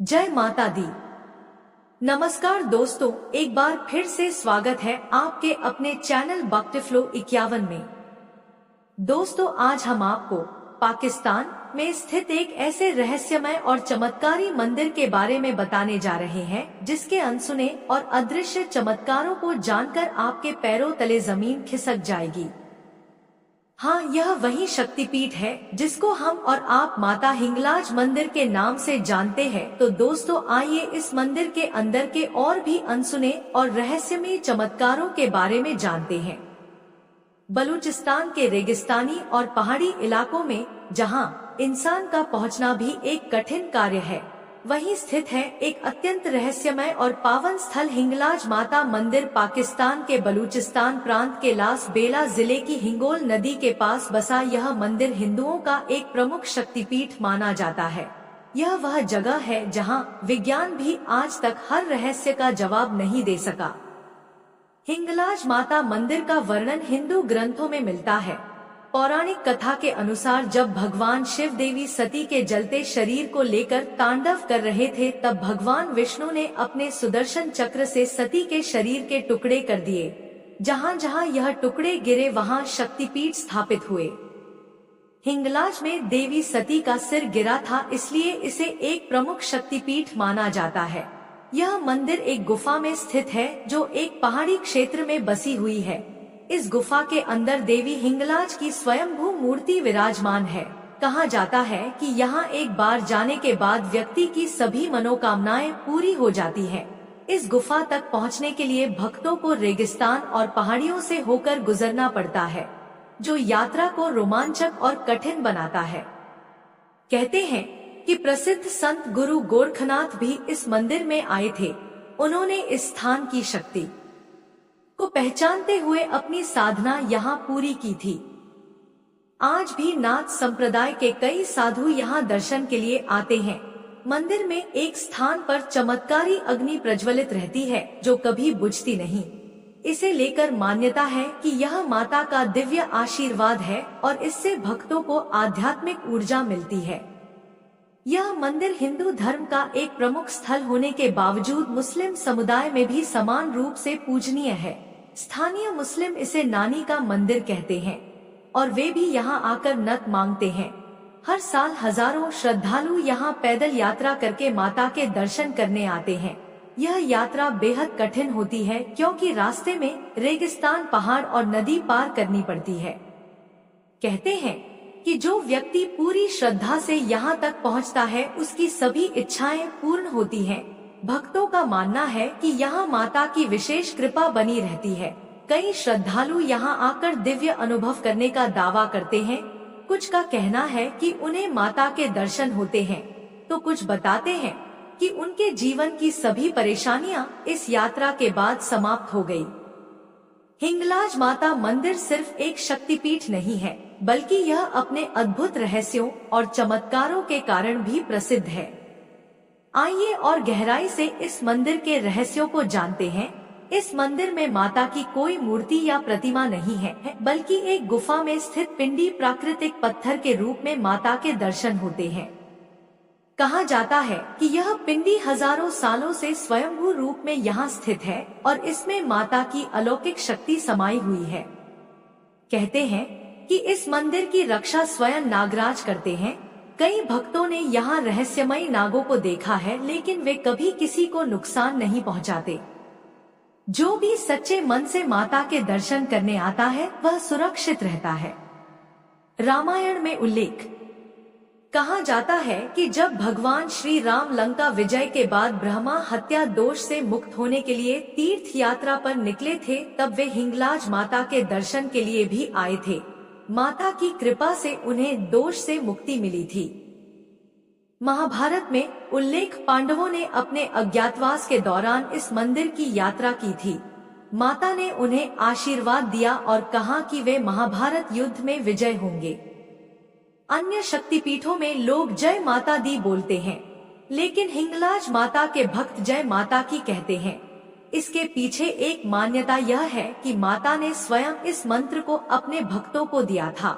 जय माता दी। नमस्कार दोस्तों, एक बार फिर से स्वागत है आपके अपने चैनल भक्ति फ्लो 51 में। दोस्तों, आज हम आपको पाकिस्तान में स्थित एक ऐसे रहस्यमय और चमत्कारी मंदिर के बारे में बताने जा रहे हैं जिसके अनसुने और अदृश्य चमत्कारों को जानकर आपके पैरों तले जमीन खिसक जाएगी। हाँ, यह वही शक्तिपीठ है जिसको हम और आप माता हिंगलाज मंदिर के नाम से जानते हैं। तो दोस्तों, आइए इस मंदिर के अंदर के और भी अनसुने और रहस्यमय चमत्कारों के बारे में जानते हैं। बलूचिस्तान के रेगिस्तानी और पहाड़ी इलाकों में, जहाँ इंसान का पहुँचना भी एक कठिन कार्य है, वहीं स्थित है एक अत्यंत रहस्यमय और पावन स्थल हिंगलाज माता मंदिर। पाकिस्तान के बलूचिस्तान प्रांत के लास बेला जिले की हिंगोल नदी के पास बसा यह मंदिर हिंदुओं का एक प्रमुख शक्तिपीठ माना जाता है। यह वह जगह है जहां विज्ञान भी आज तक हर रहस्य का जवाब नहीं दे सका। हिंगलाज माता मंदिर का वर्णन हिंदू ग्रंथों में मिलता है। पौराणिक कथा के अनुसार जब भगवान शिव देवी सती के जलते शरीर को लेकर तांडव कर रहे थे, तब भगवान विष्णु ने अपने सुदर्शन चक्र से सती के शरीर के टुकड़े कर दिए। जहां जहां यह टुकड़े गिरे वहां शक्तिपीठ स्थापित हुए। हिंगलाज में देवी सती का सिर गिरा था, इसलिए इसे एक प्रमुख शक्तिपीठ माना जाता है। यह मंदिर एक गुफा में स्थित है जो एक पहाड़ी क्षेत्र में बसी हुई है। इस गुफा के अंदर देवी हिंगलाज की स्वयंभू मूर्ति विराजमान है। कहा जाता है कि यहाँ एक बार जाने के बाद व्यक्ति की सभी मनोकामनाएं पूरी हो जाती है। इस गुफा तक पहुँचने के लिए भक्तों को रेगिस्तान और पहाड़ियों से होकर गुजरना पड़ता है, जो यात्रा को रोमांचक और कठिन बनाता है। कहते हैं कि प्रसिद्ध संत गुरु गोरखनाथ भी इस मंदिर में आए थे। उन्होंने इस स्थान की शक्ति को पहचानते हुए अपनी साधना यहाँ पूरी की थी। आज भी नाथ संप्रदाय के कई साधु यहाँ दर्शन के लिए आते हैं। मंदिर में एक स्थान पर चमत्कारी अग्नि प्रज्वलित रहती है जो कभी बुझती नहीं। इसे लेकर मान्यता है कि यह माता का दिव्य आशीर्वाद है और इससे भक्तों को आध्यात्मिक ऊर्जा मिलती है। यह मंदिर हिंदू धर्म का एक प्रमुख स्थल होने के बावजूद मुस्लिम समुदाय में भी समान रूप से पूजनीय है। स्थानीय मुस्लिम इसे नानी का मंदिर कहते हैं और वे भी यहाँ आकर नत मांगते हैं। हर साल हजारों श्रद्धालु यहाँ पैदल यात्रा करके माता के दर्शन करने आते हैं। यह यात्रा बेहद कठिन होती है क्योंकि रास्ते में रेगिस्तान, पहाड़ और नदी पार करनी पड़ती है। कहते हैं कि जो व्यक्ति पूरी श्रद्धा से यहाँ तक पहुँचता है उसकी सभी इच्छाएं पूर्ण होती हैं। भक्तों का मानना है कि यहाँ माता की विशेष कृपा बनी रहती है। कई श्रद्धालु यहाँ आकर दिव्य अनुभव करने का दावा करते हैं। कुछ का कहना है कि उन्हें माता के दर्शन होते हैं, तो कुछ बताते हैं कि उनके जीवन की सभी परेशानियां इस यात्रा के बाद समाप्त हो गई। हिंगलाज माता मंदिर सिर्फ एक शक्तिपीठ नहीं है, बल्कि यह अपने अद्भुत रहस्यों और चमत्कारों के कारण भी प्रसिद्ध है। आइए और गहराई से इस मंदिर के रहस्यों को जानते हैं। इस मंदिर में माता की कोई मूर्ति या प्रतिमा नहीं है, बल्कि एक गुफा में स्थित पिंडी प्राकृतिक पत्थर के रूप में माता के दर्शन होते हैं। कहा जाता है कि यह पिंडी हजारों सालों से स्वयंभू रूप में यहाँ स्थित है और इसमें माता की अलौकिक शक्ति समाई हुई है। कहते हैं कि इस मंदिर की रक्षा स्वयं नागराज करते हैं। कई भक्तों ने यहाँ रहस्यमयी नागों को देखा है, लेकिन वे कभी किसी को नुकसान नहीं पहुँचाते। जो भी सच्चे मन से माता के दर्शन करने आता है वह सुरक्षित रहता है। रामायण में उल्लेख कहा जाता है कि जब भगवान श्री राम लंका विजय के बाद ब्रह्मा हत्या दोष से मुक्त होने के लिए तीर्थ यात्रा पर निकले थे, तब वे हिंगलाज माता के दर्शन के लिए भी आए थे। माता की कृपा से उन्हें दोष से मुक्ति मिली थी। महाभारत में उल्लेख पांडवों ने अपने अज्ञातवास के दौरान इस मंदिर की यात्रा की थी। माता ने उन्हें आशीर्वाद दिया और कहा कि वे महाभारत युद्ध में विजय होंगे। अन्य शक्तिपीठों में लोग जय माता दी बोलते हैं, लेकिन हिंगलाज माता के भक्त जय माता की कहते हैं। इसके पीछे एक मान्यता यह है कि माता ने स्वयं इस मंत्र को अपने भक्तों को दिया था।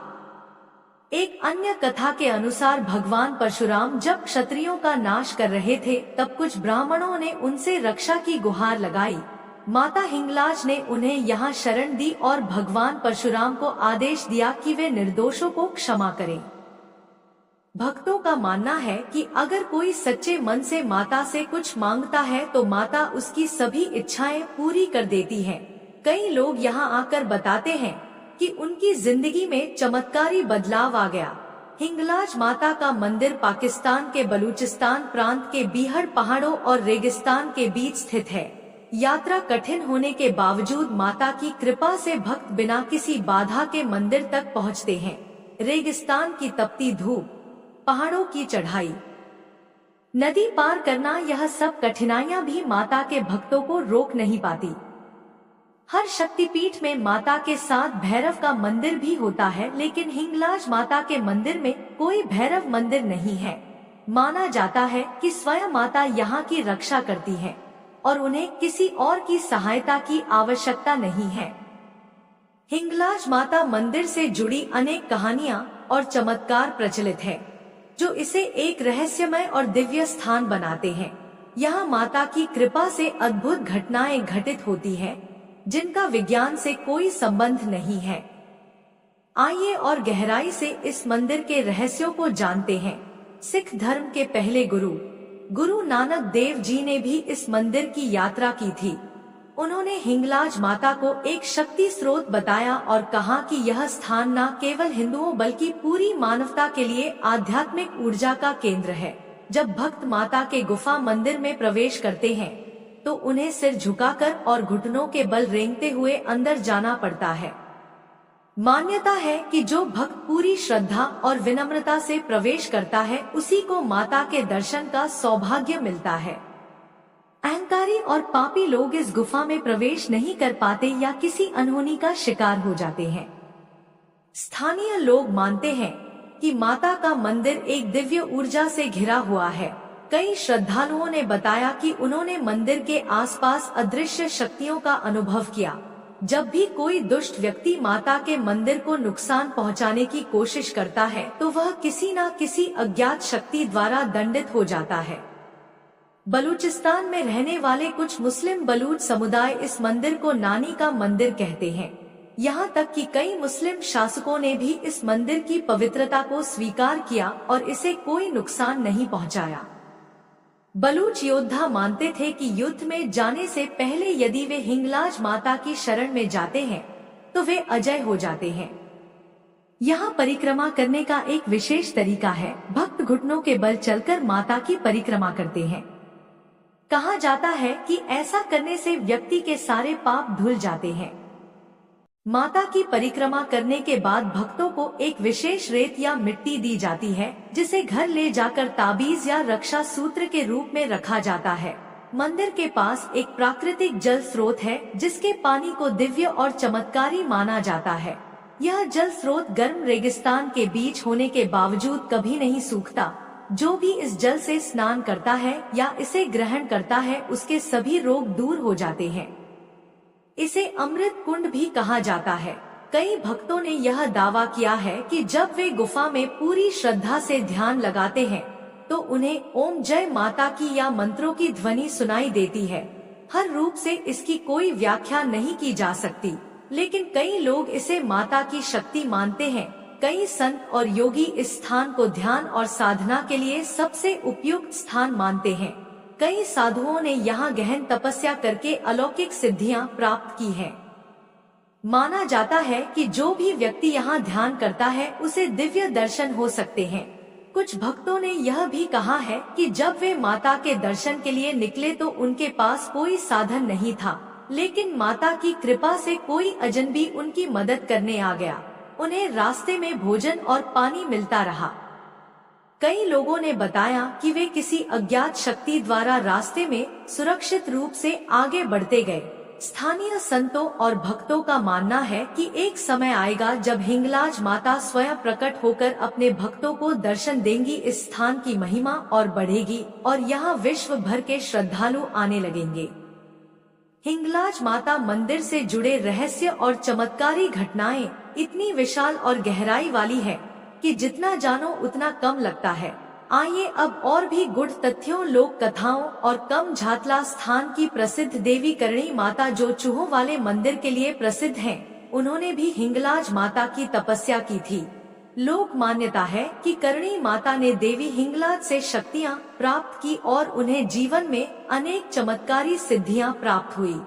एक अन्य कथा के अनुसार भगवान परशुराम जब क्षत्रियों का नाश कर रहे थे तब कुछ ब्राह्मणों ने उनसे रक्षा की गुहार लगाई। माता हिंगलाज ने उन्हें यहाँ शरण दी और भगवान परशुराम को आदेश दिया कि वे निर्दोषों को क्षमा करें। भक्तों का मानना है कि अगर कोई सच्चे मन से माता से कुछ मांगता है तो माता उसकी सभी इच्छाएं पूरी कर देती है। कई लोग यहाँ आकर बताते हैं कि उनकी जिंदगी में चमत्कारी बदलाव आ गया। हिंगलाज माता का मंदिर पाकिस्तान के बलूचिस्तान प्रांत के बीहड़ पहाड़ों और रेगिस्तान के बीच स्थित है। यात्रा कठिन होने के बावजूद माता की कृपा से भक्त बिना किसी बाधा के मंदिर तक पहुँचते हैं। रेगिस्तान की तपती धूप, पहाड़ों की चढ़ाई, नदी पार करना, यह सब कठिनाइयां भी माता के भक्तों को रोक नहीं पाती। हर शक्तिपीठ में माता के साथ भैरव का मंदिर भी होता है, लेकिन हिंगलाज माता के मंदिर में कोई भैरव मंदिर नहीं है। माना जाता है कि स्वयं माता यहाँ की रक्षा करती है और उन्हें किसी और की सहायता की आवश्यकता नहीं है। हिंगलाज माता मंदिर से जुड़ी अनेक कहानियां और चमत्कार प्रचलित है, जो इसे एक रहस्यमय और दिव्य स्थान बनाते हैं। यहाँ माता की कृपा से अद्भुत घटनाएं घटित होती हैं, जिनका विज्ञान से कोई संबंध नहीं है। आइए और गहराई से इस मंदिर के रहस्यों को जानते हैं। सिख धर्म के पहले गुरु नानक देव जी ने भी इस मंदिर की यात्रा की थी। उन्होंने हिंगलाज माता को एक शक्ति स्रोत बताया और कहा कि यह स्थान न केवल हिंदुओं बल्कि पूरी मानवता के लिए आध्यात्मिक ऊर्जा का केंद्र है। जब भक्त माता के गुफा मंदिर में प्रवेश करते हैं तो उन्हें सिर झुकाकर और घुटनों के बल रेंगते हुए अंदर जाना पड़ता है। मान्यता है कि जो भक्त पूरी श्रद्धा और विनम्रता से प्रवेश करता है उसी को माता के दर्शन का सौभाग्य मिलता है। अहंकारी और पापी लोग इस गुफा में प्रवेश नहीं कर पाते या किसी अनहोनी का शिकार हो जाते हैं। स्थानीय लोग मानते हैं कि माता का मंदिर एक दिव्य ऊर्जा से घिरा हुआ है। कई श्रद्धालुओं ने बताया कि उन्होंने मंदिर के आसपास अदृश्य शक्तियों का अनुभव किया। जब भी कोई दुष्ट व्यक्ति माता के मंदिर को नुकसान पहुंचाने की कोशिश करता है तो वह किसी न किसी अज्ञात शक्ति द्वारा दंडित हो जाता है। बलूचिस्तान में रहने वाले कुछ मुस्लिम बलूच समुदाय इस मंदिर को नानी का मंदिर कहते हैं। यहाँ तक कि कई मुस्लिम शासकों ने भी इस मंदिर की पवित्रता को स्वीकार किया और इसे कोई नुकसान नहीं पहुँचाया। बलूच योद्धा मानते थे कि युद्ध में जाने से पहले यदि वे हिंगलाज माता की शरण में जाते हैं तो वे अजय हो जाते हैं। यहाँ परिक्रमा करने का एक विशेष तरीका है। भक्त घुटनों के बल चलकर माता की परिक्रमा करते हैं। कहा जाता है कि ऐसा करने से व्यक्ति के सारे पाप धुल जाते हैं। माता की परिक्रमा करने के बाद भक्तों को एक विशेष रेत या मिट्टी दी जाती है, जिसे घर ले जाकर ताबीज या रक्षा सूत्र के रूप में रखा जाता है। मंदिर के पास एक प्राकृतिक जल स्रोत है, जिसके पानी को दिव्य और चमत्कारी माना जाता है। यह जल स्रोत गर्म रेगिस्तान के बीच होने के बावजूद कभी नहीं सूखता। जो भी इस जल से स्नान करता है या इसे ग्रहण करता है, उसके सभी रोग दूर हो जाते हैं। इसे अमृत कुंड भी कहा जाता है। कई भक्तों ने यह दावा किया है कि जब वे गुफा में पूरी श्रद्धा से ध्यान लगाते हैं तो उन्हें ओम जय माता की या मंत्रों की ध्वनि सुनाई देती है। हर रूप से इसकी कोई व्याख्या नहीं की जा सकती, लेकिन कई लोग इसे माता की शक्ति मानते हैं। कई संत और योगी इस स्थान को ध्यान और साधना के लिए सबसे उपयुक्त स्थान मानते हैं। कई साधुओं ने यहाँ गहन तपस्या करके अलौकिक सिद्धियां प्राप्त की हैं। माना जाता है कि जो भी व्यक्ति यहाँ ध्यान करता है उसे दिव्य दर्शन हो सकते हैं। कुछ भक्तों ने यह भी कहा है कि जब वे माता के दर्शन के लिए निकले तो उनके पास कोई साधन नहीं था, लेकिन माता की कृपा से कोई अजनबी उनकी मदद करने आ गया। उन्हें रास्ते में भोजन और पानी मिलता रहा। कई लोगों ने बताया कि वे किसी अज्ञात शक्ति द्वारा रास्ते में सुरक्षित रूप से आगे बढ़ते गए। स्थानीय संतों और भक्तों का मानना है कि एक समय आएगा जब हिंगलाज माता स्वयं प्रकट होकर अपने भक्तों को दर्शन देंगी। इस स्थान की महिमा और बढ़ेगी और यहाँ विश्व भर के श्रद्धालु आने लगेंगे। हिंगलाज माता मंदिर से जुड़े रहस्य और चमत्कारी घटनाएं इतनी विशाल और गहराई वाली है कि जितना जानो उतना कम लगता है। आइए अब और भी गुढ़ तथ्यों, लोक कथाओं और कम झातला स्थान की प्रसिद्ध देवी करणी माता जो चूहों वाले मंदिर के लिए प्रसिद्ध हैं, उन्होंने भी हिंगलाज माता की तपस्या की थी। लोक मान्यता है कि करणी माता ने देवी हिंगलाज से शक्तियां प्राप्त की और उन्हें जीवन में अनेक चमत्कारी सिद्धियां प्राप्त हुई।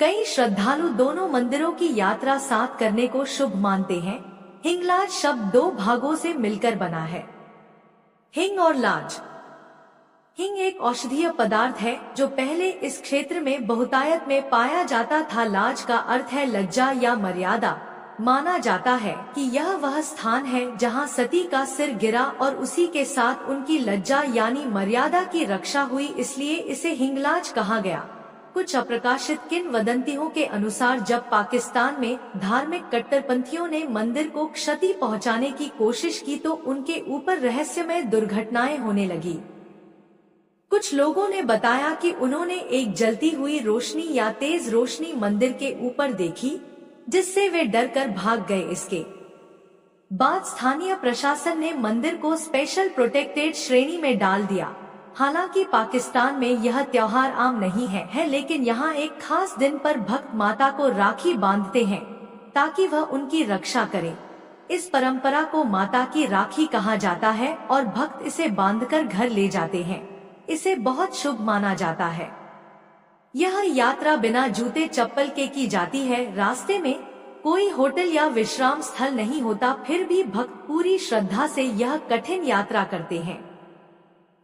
कई श्रद्धालु दोनों मंदिरों की यात्रा साथ करने को शुभ मानते हैं। हिंगलाज शब्द दो भागों से मिलकर बना है, हिंग और लाज। हिंग एक औषधीय पदार्थ है जो पहले इस क्षेत्र में बहुतायत में पाया जाता था। लाज का अर्थ है लज्जा या मर्यादा। माना जाता है कि यह वह स्थान है जहां सती का सिर गिरा और उसी के साथ उनकी लज्जा यानी मर्यादा की रक्षा हुई, इसलिए इसे हिंगलाज कहा गया। कुछ अप्रकाशित किंवदंतियों के अनुसार जब पाकिस्तान में धार्मिक कट्टरपंथियों ने मंदिर को क्षति पहुंचाने की कोशिश की तो उनके ऊपर रहस्यमय दुर्घटनाएं होने लगी। कुछ लोगों ने बताया कि उन्होंने एक जलती हुई रोशनी या तेज रोशनी मंदिर के ऊपर देखी, जिससे वे डरकर भाग गए। इसके बाद स्थानीय प्रशासन ने मंदिर को स्पेशल प्रोटेक्टेड श्रेणी में डाल दिया। हालांकि पाकिस्तान में यह त्योहार आम नहीं है, लेकिन यहाँ एक खास दिन पर भक्त माता को राखी बांधते हैं ताकि वह उनकी रक्षा करे। इस परंपरा को माता की राखी कहा जाता है और भक्त इसे बांधकर घर ले जाते हैं। इसे बहुत शुभ माना जाता है। यह यात्रा बिना जूते चप्पल के की जाती है। रास्ते में कोई होटल या विश्राम स्थल नहीं होता, फिर भी भक्त पूरी श्रद्धा से यह कठिन यात्रा करते हैं।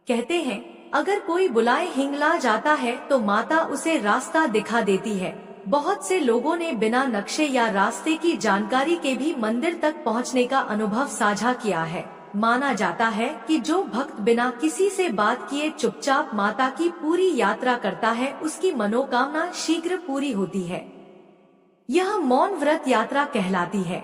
कहते हैं अगर कोई बुलाए हिंगलाज आता है तो माता उसे रास्ता दिखा देती है। बहुत से लोगों ने बिना नक्शे या रास्ते की जानकारी के भी मंदिर तक पहुंचने का अनुभव साझा किया है। माना जाता है कि जो भक्त बिना किसी से बात किए चुपचाप माता की पूरी यात्रा करता है, उसकी मनोकामना शीघ्र पूरी होती है। यह मौन व्रत यात्रा कहलाती है।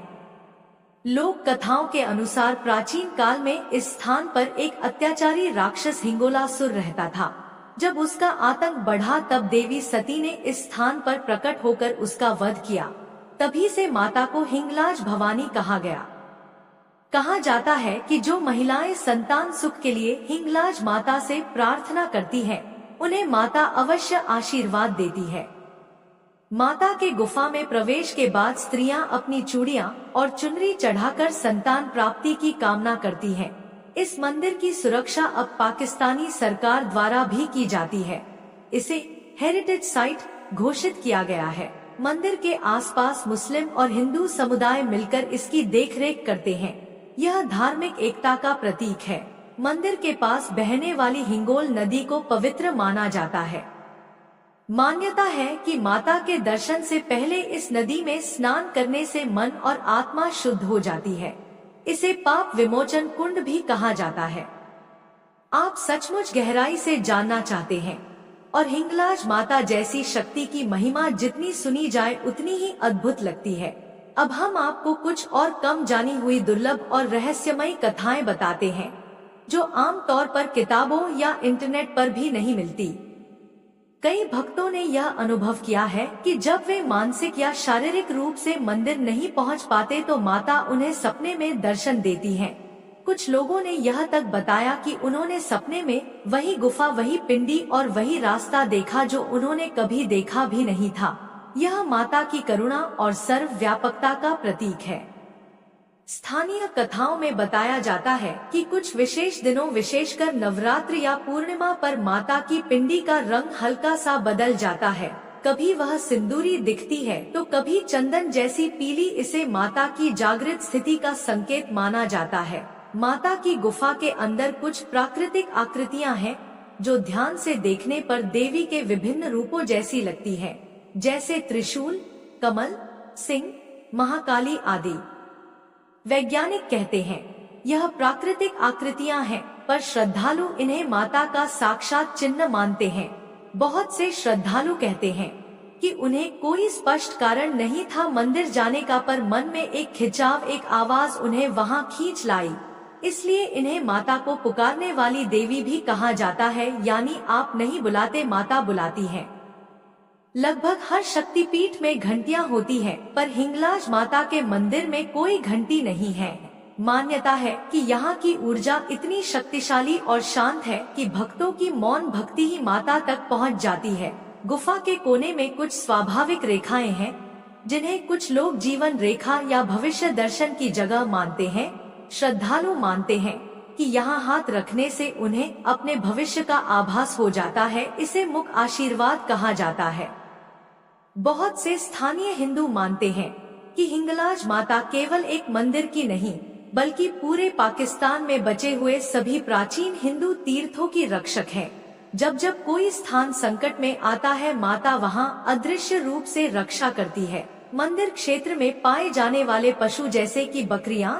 लोक कथाओं के अनुसार प्राचीन काल में इस स्थान पर एक अत्याचारी राक्षस हिंगोलासुर रहता था। जब उसका आतंक बढ़ा तब देवी सती ने इस स्थान पर प्रकट होकर उसका वध किया। तभी से माता को हिंगलाज भवानी कहा गया। कहा जाता है कि जो महिलाएं संतान सुख के लिए हिंगलाज माता से प्रार्थना करती हैं, उन्हें माता अवश्य आशीर्वाद देती है। माता के गुफा में प्रवेश के बाद स्त्रियां अपनी चूड़ियां और चुनरी चढ़ाकर संतान प्राप्ति की कामना करती हैं। इस मंदिर की सुरक्षा अब पाकिस्तानी सरकार द्वारा भी की जाती है। इसे हेरिटेज साइट घोषित किया गया है। मंदिर के आसपास मुस्लिम और हिंदू समुदाय मिलकर इसकी देखरेख करते हैं। यह धार्मिक एकता का प्रतीक है। मंदिर के पास बहने वाली हिंगोल नदी को पवित्र माना जाता है। मान्यता है कि माता के दर्शन से पहले इस नदी में स्नान करने से मन और आत्मा शुद्ध हो जाती है। इसे पाप विमोचन कुंड भी कहा जाता है। आप सचमुच गहराई से जानना चाहते हैं और हिंगलाज माता जैसी शक्ति की महिमा जितनी सुनी जाए उतनी ही अद्भुत लगती है। अब हम आपको कुछ और कम जानी हुई दुर्लभ और रहस्यमयी कथाएं बताते हैं जो आम तौर पर किताबों या इंटरनेट पर भी नहीं मिलती। कई भक्तों ने यह अनुभव किया है कि जब वे मानसिक या शारीरिक रूप से मंदिर नहीं पहुंच पाते तो माता उन्हें सपने में दर्शन देती हैं। कुछ लोगों ने यह तक बताया कि उन्होंने सपने में वही गुफा, वही पिंडी और वही रास्ता देखा जो उन्होंने कभी देखा भी नहीं था। यह माता की करुणा और सर्वव्यापकता का प्रतीक है। स्थानीय कथाओं में बताया जाता है कि कुछ विशेष दिनों, विशेषकर नवरात्र या पूर्णिमा पर माता की पिंडी का रंग हल्का सा बदल जाता है। कभी वह सिंदूरी दिखती है तो कभी चंदन जैसी पीली। इसे माता की जागृत स्थिति का संकेत माना जाता है। माता की गुफा के अंदर कुछ प्राकृतिक आकृतियां हैं जो ध्यान से देखने पर देवी के विभिन्न रूपों जैसी लगती है, जैसे त्रिशूल, कमल, सिंह, महाकाली आदि। वैज्ञानिक कहते हैं यह प्राकृतिक आकृतियां हैं, पर श्रद्धालु इन्हें माता का साक्षात चिन्ह मानते हैं। बहुत से श्रद्धालु कहते हैं कि उन्हें कोई स्पष्ट कारण नहीं था मंदिर जाने का, पर मन में एक खिंचाव, एक आवाज उन्हें वहां खींच लाई। इसलिए इन्हें माता को पुकारने वाली देवी भी कहा जाता है, यानी आप नहीं बुलाते, माता बुलाती है। लगभग हर शक्तिपीठ में घंटियां होती हैं, पर हिंगलाज माता के मंदिर में कोई घंटी नहीं है। मान्यता है कि यहाँ की ऊर्जा इतनी शक्तिशाली और शांत है कि भक्तों की मौन भक्ति ही माता तक पहुँच जाती है। गुफा के कोने में कुछ स्वाभाविक रेखाएं हैं, जिन्हें कुछ लोग जीवन रेखा या भविष्य दर्शन की जगह मानते हैं। श्रद्धालु मानते हैं कि यहाँ हाथ रखने से उन्हें अपने भविष्य का आभास हो जाता है। इसे मुख आशीर्वाद कहा जाता है। बहुत से स्थानीय हिंदू मानते हैं कि हिंगलाज माता केवल एक मंदिर की नहीं, बल्कि पूरे पाकिस्तान में बचे हुए सभी प्राचीन हिंदू तीर्थों की रक्षक है। जब जब कोई स्थान संकट में आता है, माता वहाँ अदृश्य रूप से रक्षा करती है। मंदिर क्षेत्र में पाए जाने वाले पशु जैसे कि बकरियां,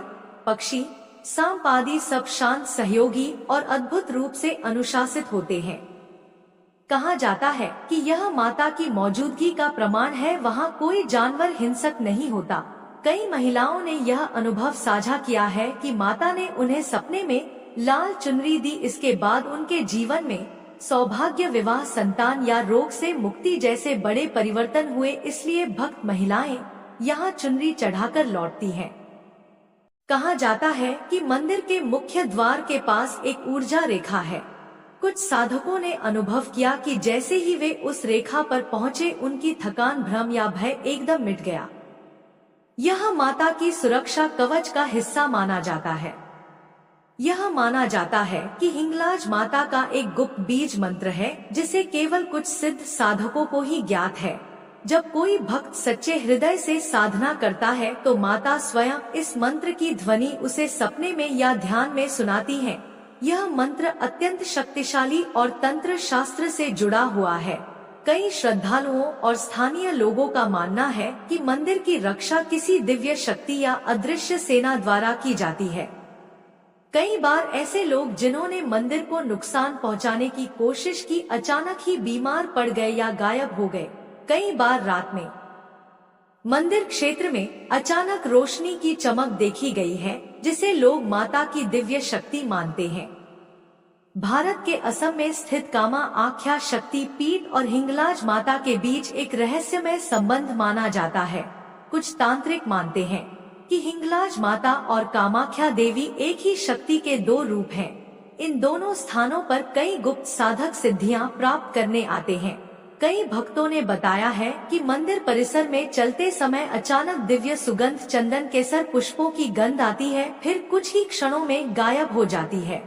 पक्षी, सांप आदि सब शांत, सहयोगी और अद्भुत रूप से अनुशासित होते हैं। कहा जाता है कि यह माता की मौजूदगी का प्रमाण है। वहाँ कोई जानवर हिंसक नहीं होता। कई महिलाओं ने यह अनुभव साझा किया है कि माता ने उन्हें सपने में लाल चुनरी दी। इसके बाद उनके जीवन में सौभाग्य, विवाह, संतान या रोग से मुक्ति जैसे बड़े परिवर्तन हुए। इसलिए भक्त महिलाएं यहाँ चुनरी चढ़ाकर लौटती हैं। कहा जाता है कि मंदिर के मुख्य द्वार के पास एक ऊर्जा रेखा है। कुछ साधकों ने अनुभव किया कि जैसे ही वे उस रेखा पर पहुँचे, उनकी थकान, भ्रम या भय एकदम मिट गया। यह माता की सुरक्षा कवच का हिस्सा माना जाता है। यह माना जाता है कि हिंगलाज माता का एक गुप्त बीज मंत्र है, जिसे केवल कुछ सिद्ध साधकों को ही ज्ञात है। जब कोई भक्त सच्चे हृदय से साधना करता है तो माता स्वयं इस मंत्र की ध्वनि उसे सपने में या ध्यान में सुनाती है। यह मंत्र अत्यंत शक्तिशाली और तंत्र शास्त्र से जुड़ा हुआ है। कई श्रद्धालुओं और स्थानीय लोगों का मानना है कि मंदिर की रक्षा किसी दिव्य शक्ति या अदृश्य सेना द्वारा की जाती है। कई बार ऐसे लोग जिन्होंने मंदिर को नुकसान पहुंचाने की कोशिश की, अचानक ही बीमार पड़ गए या गायब हो गए। कई बार रात में मंदिर क्षेत्र में अचानक रोशनी की चमक देखी गई है, जिसे लोग माता की दिव्य शक्ति मानते हैं। भारत के असम में स्थित कामा आख्या शक्ति पीठ और हिंगलाज माता के बीच एक रहस्यमय संबंध माना जाता है। कुछ तांत्रिक मानते हैं कि हिंगलाज माता और कामाख्या देवी एक ही शक्ति के दो रूप हैं। इन दोनों स्थानों पर कई गुप्त साधक सिद्धियां प्राप्त करने आते हैं। कई भक्तों ने बताया है कि मंदिर परिसर में चलते समय अचानक दिव्य सुगंध, चंदन, केसर, पुष्पों की गंध आती है, फिर कुछ ही क्षणों में गायब हो जाती है।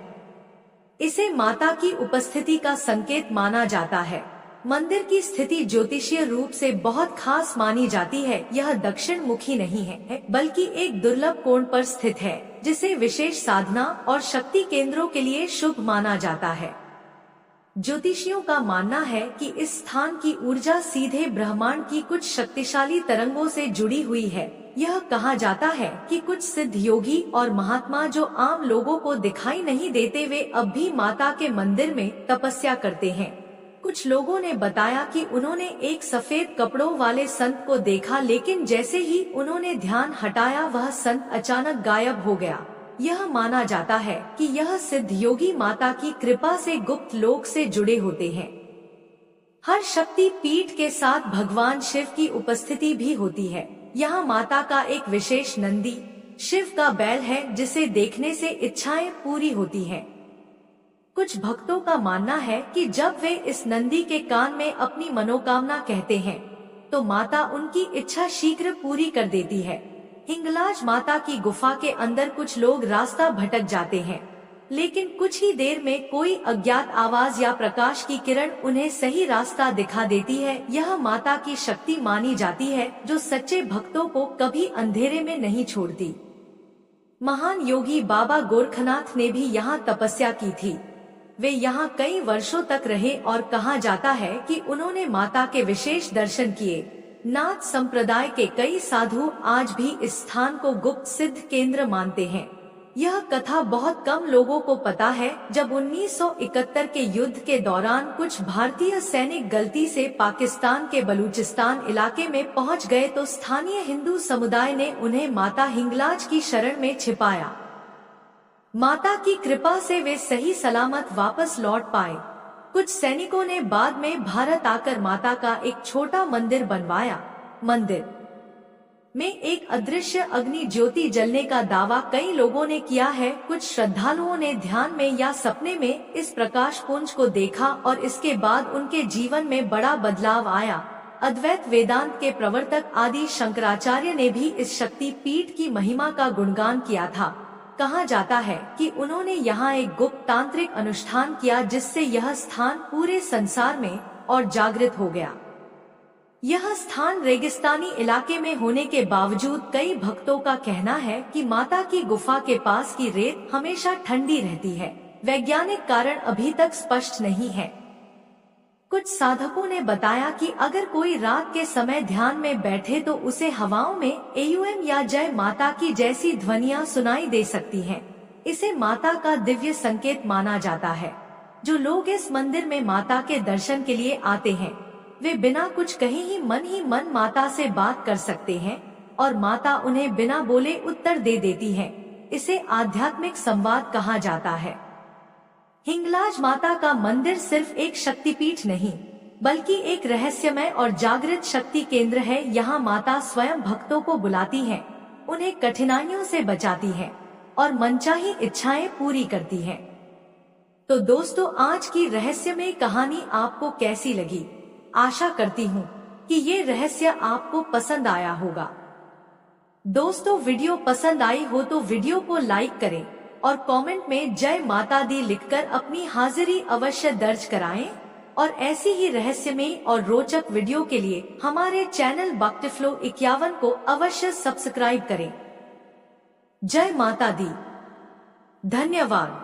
इसे माता की उपस्थिति का संकेत माना जाता है। मंदिर की स्थिति ज्योतिषीय रूप से बहुत खास मानी जाती है। यह दक्षिण मुखी नहीं है, बल्कि एक दुर्लभ कोण पर स्थित है, जिसे विशेष साधना और शक्ति केंद्रों के लिए शुभ माना जाता है। ज्योतिषियों का मानना है कि इस स्थान की ऊर्जा सीधे ब्रह्मांड की कुछ शक्तिशाली तरंगों से जुड़ी हुई है। यह कहा जाता है कि कुछ सिद्ध योगी और महात्मा जो आम लोगों को दिखाई नहीं देते, वे अब भी माता के मंदिर में तपस्या करते हैं। कुछ लोगों ने बताया कि उन्होंने एक सफेद कपड़ों वाले संत को देखा, लेकिन जैसे ही उन्होंने ध्यान हटाया, वह संत अचानक गायब हो गया। यह माना जाता है कि यह सिद्ध योगी माता की कृपा से गुप्त लोक से जुड़े होते हैं। हर शक्ति पीठ के साथ भगवान शिव की उपस्थिति भी होती है। यहाँ माता का एक विशेष नंदी, शिव का बैल है, जिसे देखने से इच्छाएं पूरी होती हैं। कुछ भक्तों का मानना है कि जब वे इस नंदी के कान में अपनी मनोकामना कहते हैं, तो माता उनकी इच्छा शीघ्र पूरी कर देती है। हिंगलाज माता की गुफा के अंदर कुछ लोग रास्ता भटक जाते हैं, लेकिन कुछ ही देर में कोई अज्ञात आवाज या प्रकाश की किरण उन्हें सही रास्ता दिखा देती है। यह माता की शक्ति मानी जाती है, जो सच्चे भक्तों को कभी अंधेरे में नहीं छोड़ती। महान योगी बाबा गोरखनाथ ने भी यहाँ तपस्या की थी। वे यहाँ कई वर्षों तक रहे और कहा जाता है कि उन्होंने माता के विशेष दर्शन किए। नाथ संप्रदाय के कई साधु आज भी इस स्थान को गुप्त सिद्ध केंद्र मानते हैं। यह कथा बहुत कम लोगों को पता है। जब 1971 के युद्ध के दौरान कुछ भारतीय सैनिक गलती से पाकिस्तान के बलूचिस्तान इलाके में पहुंच गए, तो स्थानीय हिंदू समुदाय ने उन्हें माता हिंगलाज की शरण में छिपाया। माता की कृपा से वे सही सलामत वापस लौट पाए। कुछ सैनिकों ने बाद में भारत आकर माता का एक छोटा मंदिर बनवाया। मंदिर में एक अदृश्य अग्नि ज्योति जलने का दावा कई लोगों ने किया है। कुछ श्रद्धालुओं ने ध्यान में या सपने में इस प्रकाश पुंज को देखा और इसके बाद उनके जीवन में बड़ा बदलाव आया। अद्वैत वेदांत के प्रवर्तक आदि शंकराचार्य ने भी इस शक्ति पीठ की महिमा का गुणगान किया था। कहा जाता है कि उन्होंने यहाँ एक गुप्त तांत्रिक अनुष्ठान किया जिससे यह स्थान पूरे संसार में और जागृत हो गया। यह स्थान रेगिस्तानी इलाके में होने के बावजूद कई भक्तों का कहना है कि माता की गुफा के पास की रेत हमेशा ठंडी रहती है। वैज्ञानिक कारण अभी तक स्पष्ट नहीं है। कुछ साधकों ने बताया कि अगर कोई रात के समय ध्यान में बैठे तो उसे हवाओं में एयूएम या जय माता की जैसी ध्वनियां सुनाई दे सकती हैं। इसे माता का दिव्य संकेत माना जाता है। जो लोग इस मंदिर में माता के दर्शन के लिए आते हैं वे बिना कुछ कहे ही मन माता से बात कर सकते हैं और माता उन्हें बिना बोले उत्तर दे देती है। इसे आध्यात्मिक संवाद कहा जाता है। हिंगलाज माता का मंदिर सिर्फ एक शक्तिपीठ नहीं बल्कि एक रहस्यमय और जागृत शक्ति केंद्र है। यहाँ माता स्वयं भक्तों को बुलाती हैं, उन्हें कठिनाइयों से बचाती हैं और मनचाही इच्छाएं पूरी करती हैं। तो दोस्तों, आज की रहस्यमय कहानी आपको कैसी लगी? आशा करती हूँ कि ये रहस्य आपको पसंद आया होगा। दोस्तों, वीडियो पसंद आई हो तो वीडियो को लाइक करें और कमेंट में जय माता दी लिखकर अपनी हाजिरी अवश्य दर्ज कराएं और ऐसी ही रहस्यमय और रोचक वीडियो के लिए हमारे चैनल भक्तिफ्लो 51 को अवश्य सब्सक्राइब करें। जय माता दी। धन्यवाद।